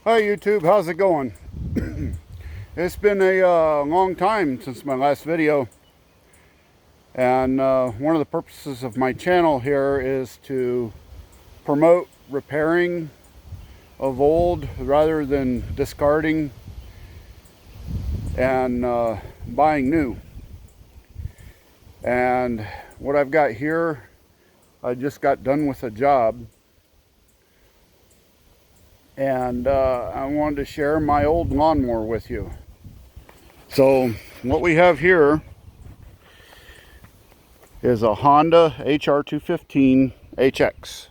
Hi YouTube, how's it going? It's been a long time since my last video, and one of the purposes of my channel here is to promote repairing of old rather than discarding and buying new. And what I've got here, I just got done with a job, and I wanted to share my old lawnmower with you. So what we have here is a Honda HR215 HX.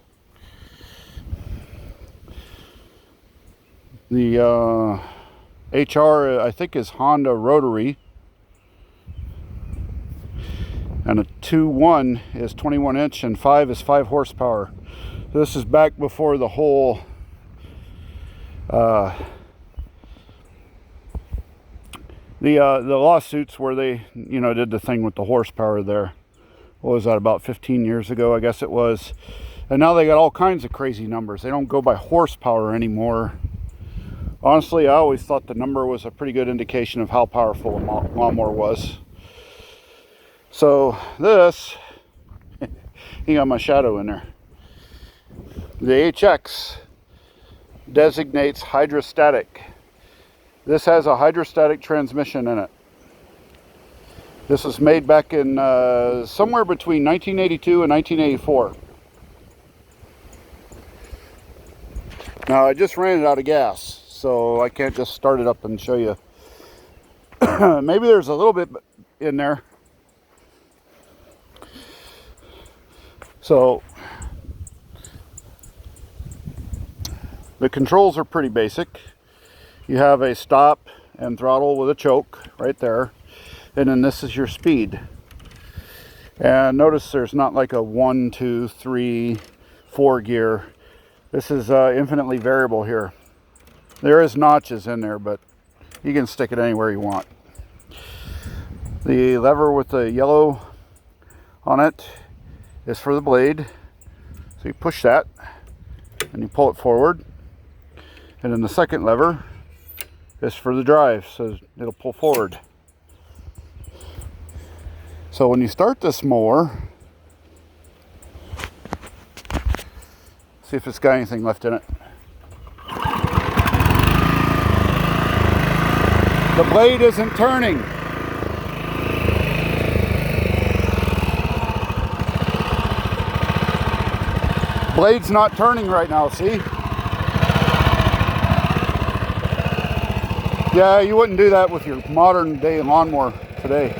The HR, I think, is Honda rotary, and a 2.1 is 21 inch and 5 is 5 horsepower. This is back before the whole the lawsuits where they did the thing with the horsepower there. What was that, about 15 years ago, I guess it was. And now they got all kinds of crazy numbers. They don't go by horsepower anymore. Honestly, I always thought the number was a pretty good indication of how powerful a lawnmower was. So this, you got my shadow in there. The HX designates hydrostatic. This has a hydrostatic transmission in it. This was made back in somewhere between 1982 and 1984. Now I just ran it out of gas, so I can't just start it up and show you. Maybe there's a little bit in there. So the controls are pretty basic. You have a stop and throttle with a choke right there, and then this is your speed. And notice there's not like a 1, 2, 3, 4 gear. This is infinitely variable here. There is notches in there, but you can stick it anywhere you want. The lever with the yellow on it is for the blade. So you push that and you pull it forward. And then the second lever is for the drive, so it'll pull forward. So when you start this mower, see if it's got anything left in it. The blade isn't turning. Blade's not turning right now, see? Yeah, you wouldn't do that with your modern day lawnmower today.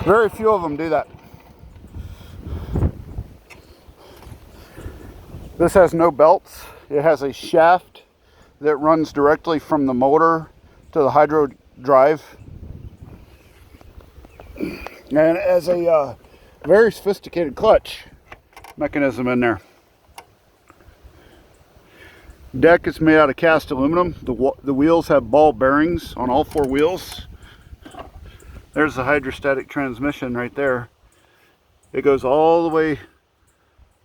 Very few of them do that. This has no belts. It has a shaft that runs directly from the motor to the hydro drive. And it has a very sophisticated clutch mechanism in there. Deck is made out of cast aluminum. The wheels have ball bearings on all 4 wheels. There's the hydrostatic transmission right there. It goes all the way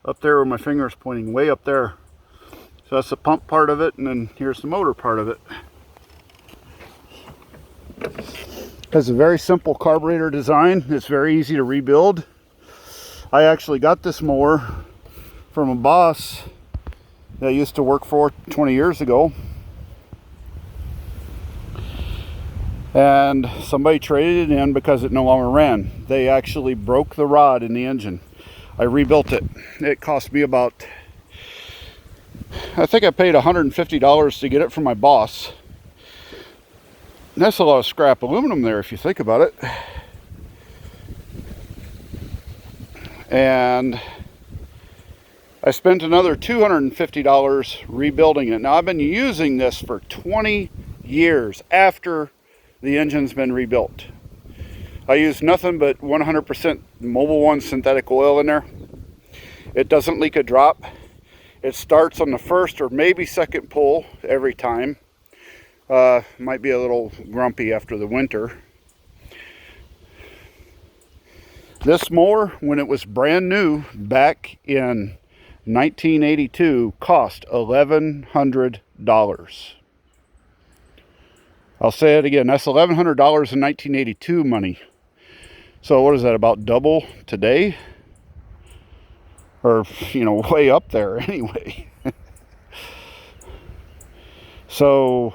up there where my finger is pointing, way up there. So that's the pump part of it, and then here's the motor part of it. It has a very simple carburetor design. It's very easy to rebuild. I actually got this mower from a boss that I used to work for 20 years ago. And somebody traded it in because it no longer ran. They actually broke the rod in the engine. I rebuilt it. It cost me about, I think I paid $150 to get it from my boss. And that's a lot of scrap aluminum there if you think about it. And I spent another $250 rebuilding it. Now I've been using this for 20 years after the engine's been rebuilt. I use nothing but 100% Mobil 1 synthetic oil in there. It doesn't leak a drop. It starts on the first or maybe second pull every time. Might be a little grumpy after the winter. This mower, when it was brand new back in 1982, cost $1,100. I'll say it again, that's $1,100 in 1982 money. So what is that, about double today? Or, you know, way up there anyway. So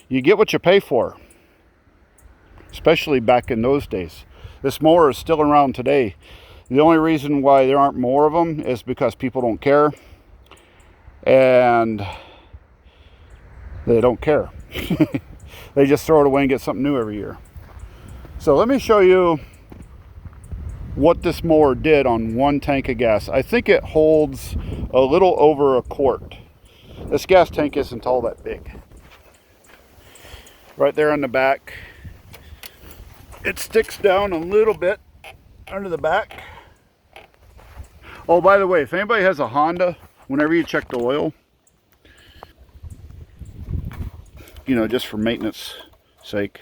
you get what you pay for, especially back in those days. This mower is still around today. The only reason why there aren't more of them is because people don't care, and they don't care. They just throw it away and get something new every year. So let me show you what this mower did on one tank of gas. I think it holds a little over a quart. This gas tank isn't all that big. Right there on the back, it sticks down a little bit under the back. Oh, by the way, if anybody has a Honda, whenever you check the oil, you know, just for maintenance sake,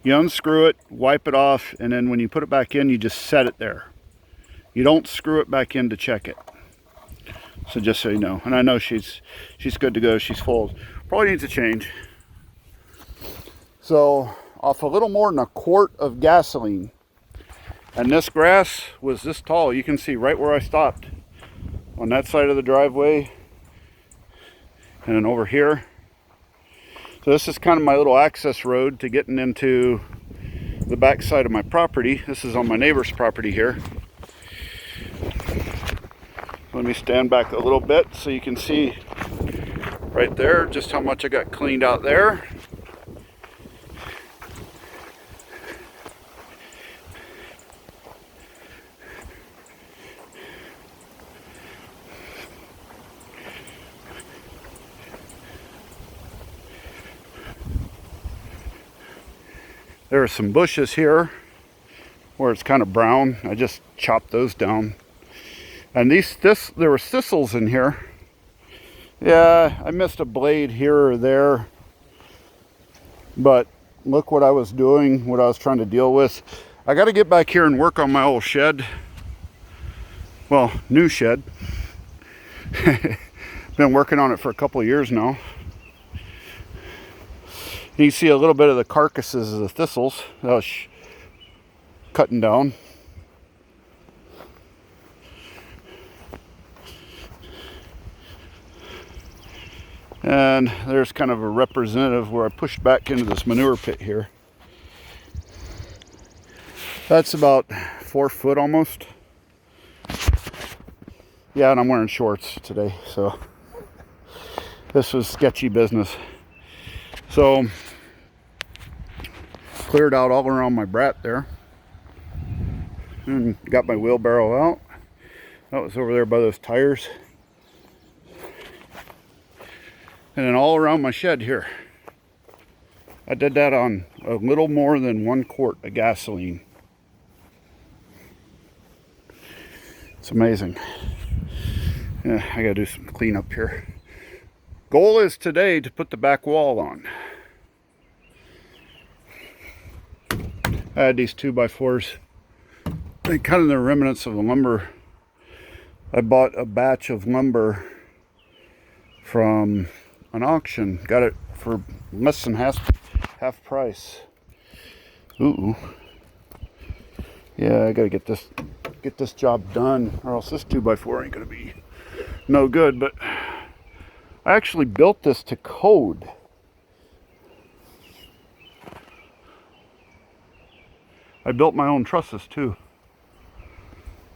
you unscrew it, wipe it off, and then when you put it back in, you just set it there. You don't screw it back in to check it. So just so you know. And I know she's good to go. She's full. Probably needs a change. So off a little more than a quart of gasoline, and this grass was this tall. You can see right where I stopped on that side of the driveway, and then over here. So this is kind of my little access road to getting into the back side of my property. This is on my neighbor's property here. Let me stand back a little bit so you can see right there just how much I got cleaned out there. There are some bushes here where it's kind of brown. I just chopped those down. And there were thistles in here. Yeah, I missed a blade here or there. But look what I was doing, what I was trying to deal with. I got to get back here and work on my old shed. Well, new shed. Been working on it for a couple of years now. You can see a little bit of the carcasses of the thistles that I was cutting down. And there's kind of a representative where I pushed back into this manure pit here. That's about 4 foot almost. Yeah, and I'm wearing shorts today, so this was sketchy business. So cleared out all around my brat there and got my wheelbarrow out. That was over there by those tires. And then all around my shed here. I did that on a little more than 1 quart of gasoline. It's amazing. Yeah, I gotta do some cleanup here. Goal is today to put the back wall on. I had these 2x4s. They're kind of the remnants of the lumber. I bought a batch of lumber from an auction. Got it for less than half price. Ooh. Yeah, I gotta get this job done, or else this 2x4 ain't gonna be no good. But I actually built this to code. I built my own trusses too.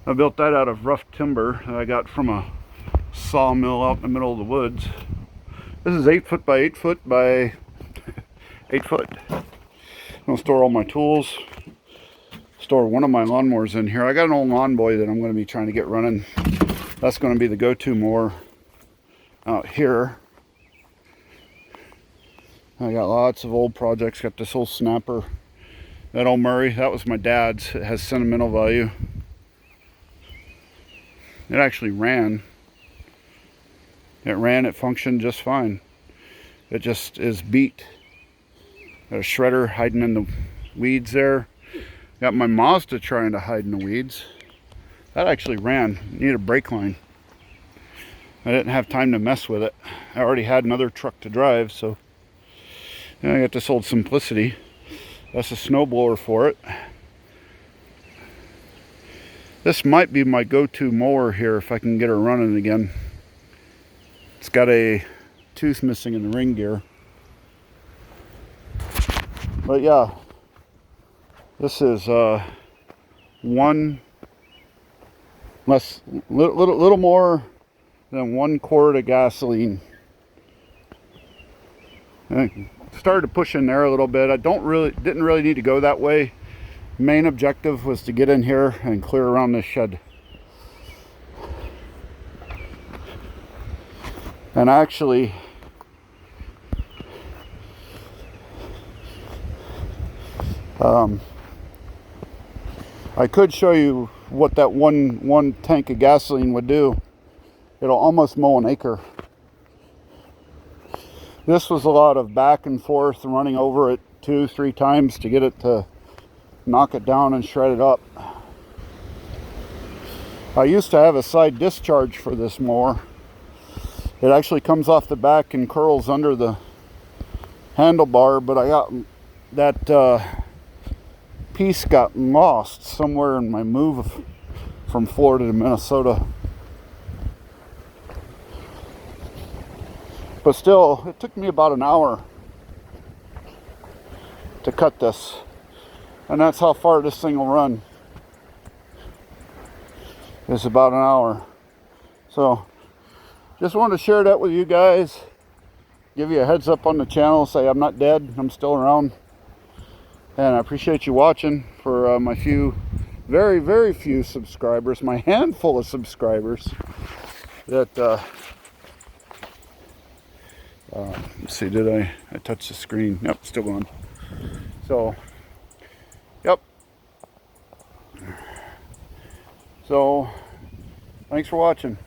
I built that out of rough timber that I got from a sawmill out in the middle of the woods. This is 8 foot by 8 foot by 8 foot. I'm gonna store all my tools. Store one of my lawnmowers in here. I got an old lawn boy that I'm gonna be trying to get running. That's gonna be the go-to mower out here. I got lots of old projects. Got this old snapper. That old Murray, that was my dad's. It has sentimental value. It actually ran. It functioned just fine. It just is beat. Got a shredder hiding in the weeds there. Got my Mazda trying to hide in the weeds. That actually ran. Need a brake line. I didn't have time to mess with it. I already had another truck to drive, so And I got this old Simplicity. That's a snowblower for it. This might be my go-to mower here if I can get her running again. It's got a tooth missing in the ring gear. But yeah, this is little more than 1 quart of gasoline. I started to push in there a little bit. I didn't really need to go that way. Main objective was to get in here and clear around this shed. And actually, I could show you what that one tank of gasoline would do. It'll almost mow an acre. This was a lot of back and forth, running over it 2-3 times to get it to knock it down and shred it up. I used to have a side discharge for this mower. It actually comes off the back and curls under the handlebar, but I got that piece got lost somewhere in my move from Florida to Minnesota. But still, it took me about an hour to cut this. And that's how far this thing will run. It's about an hour. So, just wanted to share that with you guys. Give you a heads up on the channel. Say I'm not dead. I'm still around. And I appreciate you watching. For my few, very, very few subscribers. My handful of subscribers. That, let's see, did I touch the screen? Yep, still going. So, yep. So, thanks for watching.